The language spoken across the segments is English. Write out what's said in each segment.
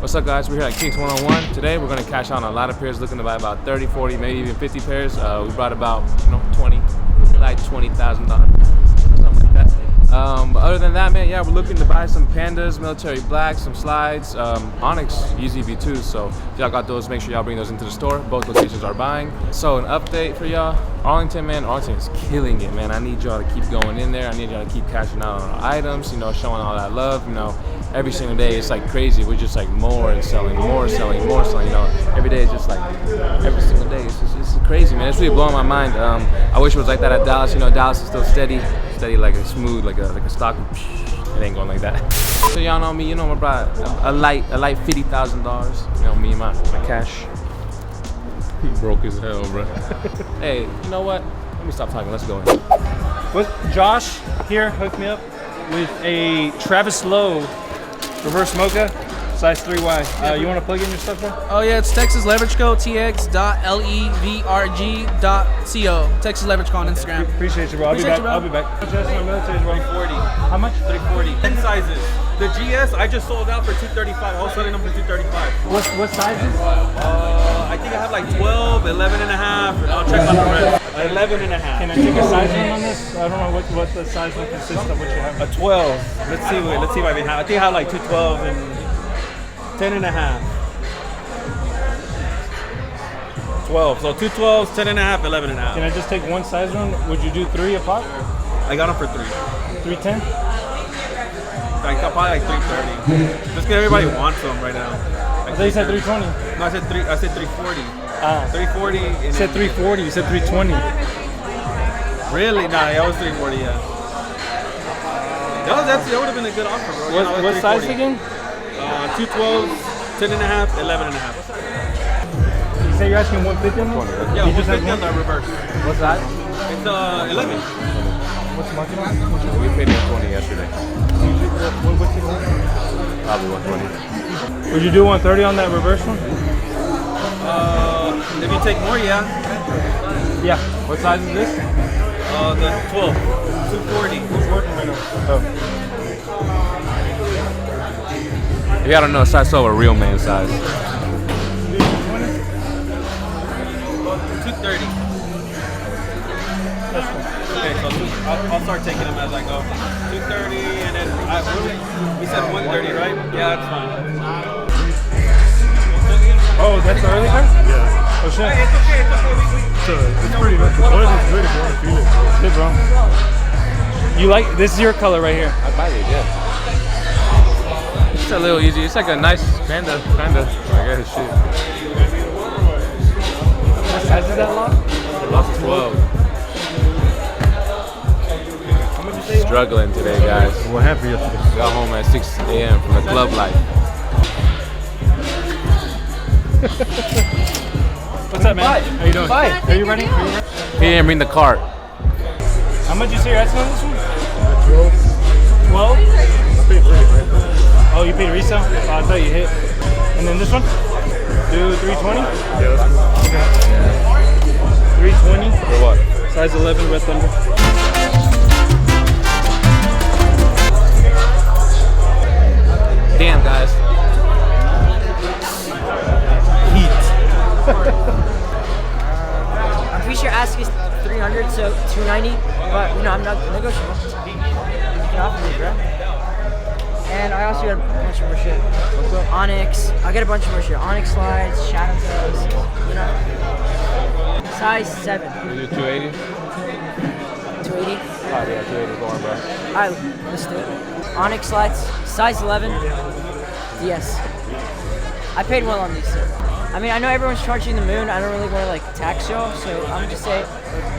What's up, guys? We're here at Kicks 101. Today we're going to cash out on a lot of pairs, looking to buy about 30, 40, maybe even 50 pairs. We brought about 20, like $20,000, something like that. But other than that, man, yeah, we're looking to buy some Pandas, Military Blacks, some slides, Onyx Easy V2s. So if y'all got those, make sure y'all bring those into the store. Both locations are buying. So an update for y'all. Arlington, man, Arlington is killing it, man. I need y'all to keep going in there. I need y'all to keep cashing out on our items, you know, showing all that love, you know. Every single day it's like crazy. We're just like more and selling, more selling, more selling, you know. Every day it's just like, every single day it's crazy, man. It's really blowing my mind. I wish it was like that at Dallas. You know, Dallas is still steady like a smooth, like a stock. It ain't going like that. So y'all know me, you know, I brought a light $50,000. You know, me and my cash. He broke as hell, bro. Hey, you know what? Let me stop talking. Let's go in. With Josh here, hooked me up with a Travis Lowe reverse mocha, size 3Y. You want to plug in your stuff, bro? Oh yeah, it's Texas Leverage Co. tx.leverg.co. Texas Leverage Co. on Instagram. Appreciate you, bro. I'll be back. I'll be back. Just my military, bro. 340. How much? 340. 10 sizes. The GS I just sold out for 235. I was selling them for 235. What sizes? I think I have like 12, 11 and a half. I'll check on the rest. 11 and a half. Can I take a size one on this? I don't know what the size one consists of. What you have? A 12. Let's see what I have. I think I have like 212 and 10 and a half. 12. So 2 12s, 10 and a half, 11 and a half. Can I just take one size one? Would you do 3 a pop? I got them for 3. 310? I got probably like 330. Just because everybody wants them right now. I thought you said 320. No, I said 340. 340. You said 340. You said 320. Really? Nah, that was 340. Yeah. That would have been a good offer, bro. What size again? 2 12s, 10 and a half, 11 and a half. You say you're asking 150 on this? Yeah, you just 150 have on the reverse. What's that? It's 11. What's the market on? We paid him 20 yesterday. What's it on? Probably 120. Would you do 130 on that reverse one? If you take more, yeah. Yeah. What size is this? The 12. 240. Who's working right now? Oh. If y'all don't know, size 12 a real man size. 230. That's cool. Okay, so I'll start taking them as I go. 230 and then we said 130, right? Yeah, that's fine. Oh, that's the early car? Yeah. Oh shit. Hey, it's okay. It's pretty good. The buzz is good if you want to feel it. Good, bro. You like, this is your color right here. I buy it, yeah. It's a little easy. It's like a nice Panda, kind of. I guess shit. What size is that lock? Lost 12. How much you say? Struggling today, guys. What happened yesterday? Got home at 6 a.m. from the club life. What's up, man? How you doing? Are you ready? He didn't bring the cart. How much you say you're asking on this one? 12. 12? I paid for it, right? Oh, you paid resale? Oh, I thought you hit. And then this one? Do 320? Yeah, that's cool. 320? For what? Size 11 Red Thunder. Damn, guys. I'm pretty sure ask is 300, so 290, but you know, I'm not negotiable. You can offer me, bro. And I also got a bunch of more shit. What's up? Onyx. I got a bunch of more shit. Onyx slides, Shoutout, you know. Size 7. Is it 280? 280. Oh, yeah, 280 going, bro. Alright, let's do it. Onyx slides, size 11. Yes. I paid well on these too. I mean, I know everyone's charging the moon. I don't really want to like tax y'all, so I'm just say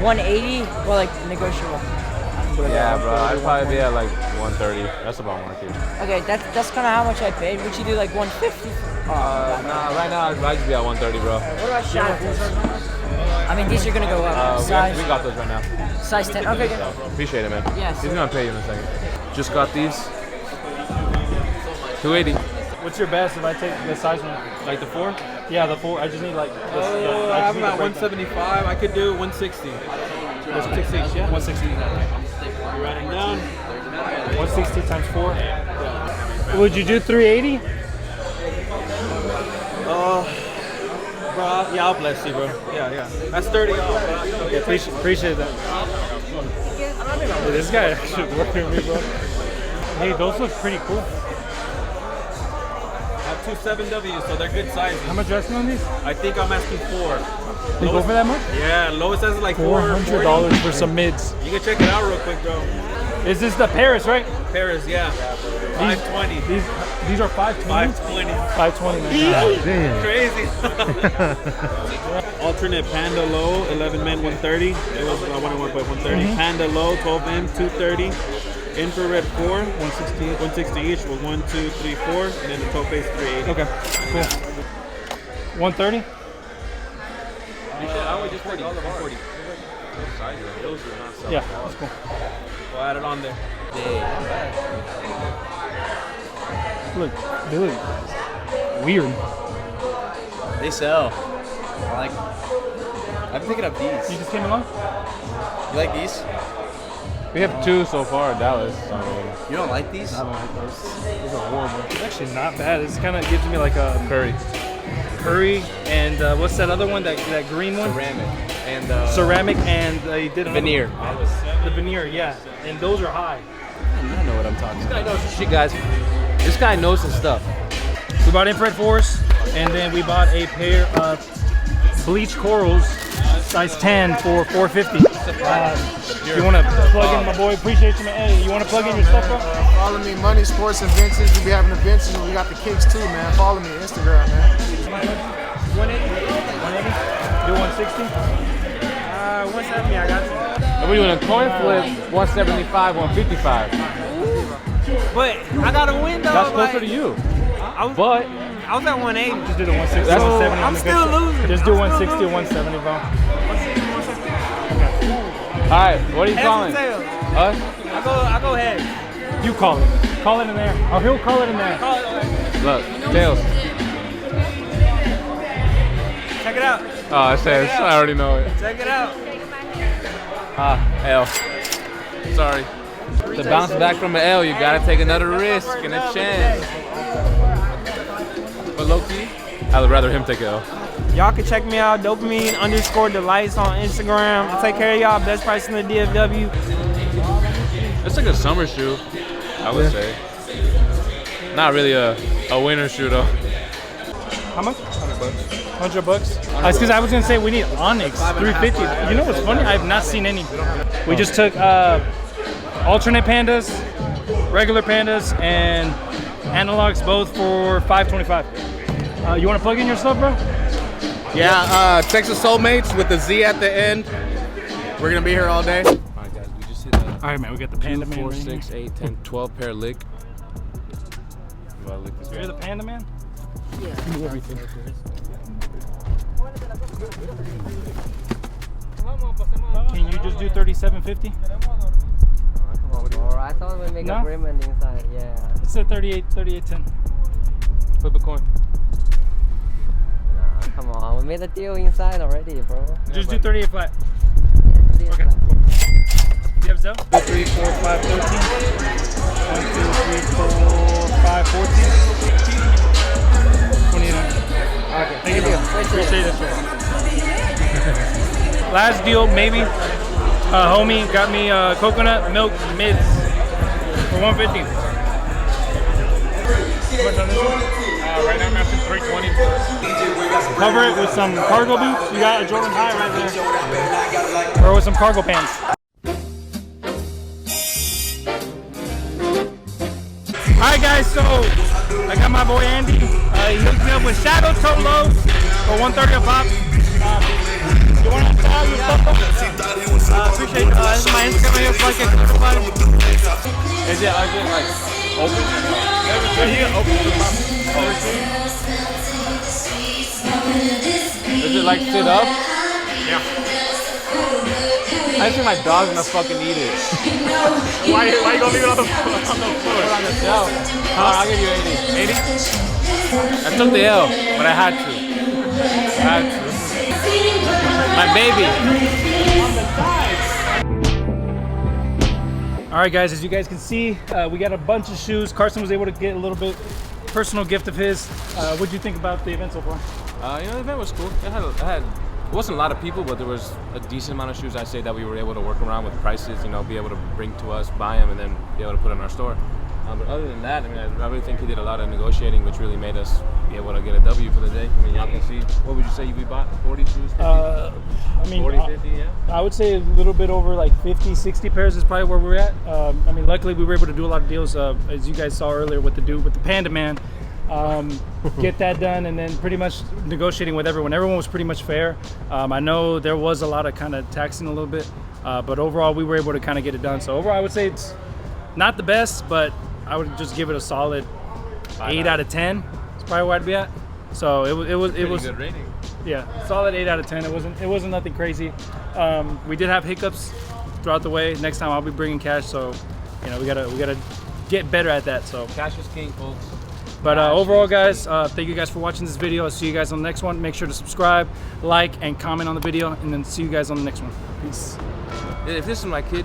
180, well, like negotiable. Yeah, bro. I'd probably be at like 130. That's about market. Okay, that's kind of how much I paid. Would you do like 150? Nah, right now I'd just be at 130, bro. What about Shoutout? I mean, these are gonna go up. We got those right now. Size 10. Okay, good. Appreciate it, man. Yes. He's gonna pay you in a second. Just got these. 280. What's your best if I take the size one? Like the 4? Yeah, the 4. I just need like this. I'm at 175. I could do 160. 160, yeah? 160. You writing down? 160 times 4. Yeah. Would you do 380? Yeah, I'll bless you, bro. Yeah. That's 30 off. Yeah, appreciate that. Hey, this guy actually working with me, bro. Hey, those look pretty cool. I have 2 7Ws, so they're good sizes. How much you asking on these? I think I'm asking 4. They go for that much? Yeah, lowest says like $400 for some mids. You can check it out real quick, bro. Is this the Paris, right? Paris, yeah. 520. These are 520? 520. 520, man. Crazy. Alternate Panda Low, 11 men, 130. It was 130. Panda Low, 12 men, 230. Infrared 4, 160 each with 1, 2, 3, 4, and then the toe face 380. Okay, cool. 130? I would just 40. 40. Yeah, that's cool. We'll add it on there. Look, they look weird. They sell. I like. I'm picking up these. You just came along? You like these? We have 2 so far at Dallas. So. You don't like these? I don't like those. Those are horrible. It's actually not bad. This kind of gives me like a curry, and what's that other one? That green one? Ceramic and they did Veneer. The veneer, yeah. And those are high. I don't know what I'm talking about. This guy knows his shit, guys. This guy knows his stuff. We bought infrared 4s, and then we bought a pair of bleach corals, size 10 for $450. If you want to plug in, my boy, appreciate you, man. Hey, you want to plug in your stuff, bro? Follow me, Money Sports and Vintage. We be having events and we got the kicks too, man. Follow me on Instagram, man. 180? Do 160? 170, I got you. And we're doing a coin flip, 175, 155. But I got a win though. That's closer to you. But I was at 180. Just do the 160, That's- 170. I'm still losing. Just do 160 or 170, bro. all right, what are you Heads calling? or tails? Us? I go heads. You call it. Call it in there. Or he'll call it in there. Look, tails. Check it out. Oh, it says. I already know it. Check it out. L. Sorry. To bounce back from an L, you gotta take another risk and a chance. But low key, I would rather him take an L. Y'all can check me out, dopamine_delights on Instagram. I take care of y'all. Best price in the DFW. It's like a summer shoe, I would say. Not really a winter shoe though. How much? $100. That's because I was gonna say we need Onyx 350. You know what's funny? I have not seen any. We just took alternate pandas, regular pandas, and analogs both for $525. You want to plug in your stuff, bro? Yeah, Texas Soulmates with the Z at the end. We're gonna be here all day. All right, guys, we just hit All right, man. We got the Panda 2, Man. 4, right 6, 8, 10, 12 pair lick. You wanna lick this here. You're the Panda Man. Can you just do 3750? Come on, bro. I thought we'd make No? a rim on the inside. Yeah. It's a 3810. Flip a coin. Nah, come on. We made the deal inside already, bro. Just do 38 flat. Yeah, Okay. Do you have Zell? 2, 3, 4, 5, 13. 1, 2, 3, 4, 5, 14. 2800. Okay. Thank you, bro. Appreciate it. Last deal, maybe. Homie got me coconut milk mids for $150. How much on this one? Right now I'm asking 320. Cover it with some cargo boots. You got a Jordan High right there. Or with some cargo pants. Alright guys, so I got my boy Andy. He hooked me up with Shoutout for $130 a pop. You want to try your stuff? Appreciate it. This is my Instagram here, like it. Is it like open? Does it like sit up? Yeah. I think my dog's gonna fucking eat it. Why you gonna leave it on the floor? On the shelf. I'll give you 80. 80? I took the L, but I had to. My baby. All right, guys, as you guys can see, we got a bunch of shoes. Carson was able to get a little bit personal gift of his. What do you think about the event so far? The event was cool. It wasn't a lot of people, but there was a decent amount of shoes, I say, that we were able to work around with prices, be able to bring to us, buy them, and then be able to put in our store. But other than that, I really think he did a lot of negotiating, which really made us be able to get a W for the day. Y'all can see, what would you say we bought? 40 shoes? 50? 40, 50, yeah? I would say a little bit over like 50, 60 pairs is probably where we're at. Luckily we were able to do a lot of deals, as you guys saw earlier with the Panda Man. Get that done, and then pretty much negotiating with everyone. Everyone was pretty much fair. I know there was a lot of kind of taxing a little bit, but overall we were able to kind of get it done. So overall I would say it's not the best, but I would just give it a solid 8 out of 10. It's probably where I'd be at. So it was good rating. Yeah, solid 8 out of 10. It wasn't nothing crazy. We did have hiccups throughout the way. Next time I'll be bringing cash, so we gotta get better at that. So cash is king, folks. But overall, guys, thank you guys for watching this video. I'll see you guys on the next one. Make sure to subscribe, like, and comment on the video, and then see you guys on the next one. Peace. If this is my kid,